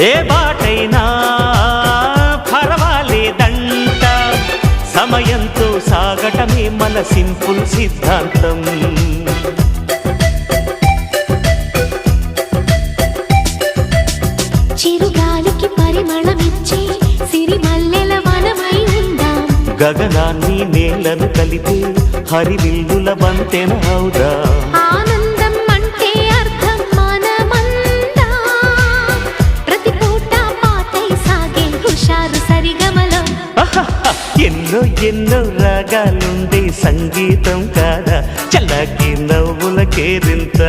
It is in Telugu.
ఏ బాటైనా పర్వాలేదంట, సమయంతో సాగటమే మన సింపుల్ సిద్ధాంతం. చిరుగాలికి పరిమళమిచ్చే సిరిమల్లెల వనమై ఉందాం, గగనాన్ని నేలను కలిపే హరివిల్లుల వంతెన అవుదాం. ఆనందం అంటే అర్థం మనమందా, ప్రతి పూట పాటై సాగే హుషారు సరిగమలో. ఎన్నో ఎన్నో రాగాలుండే సంగీతం కాదా, చల్లకి నవ్వుల కేరింత.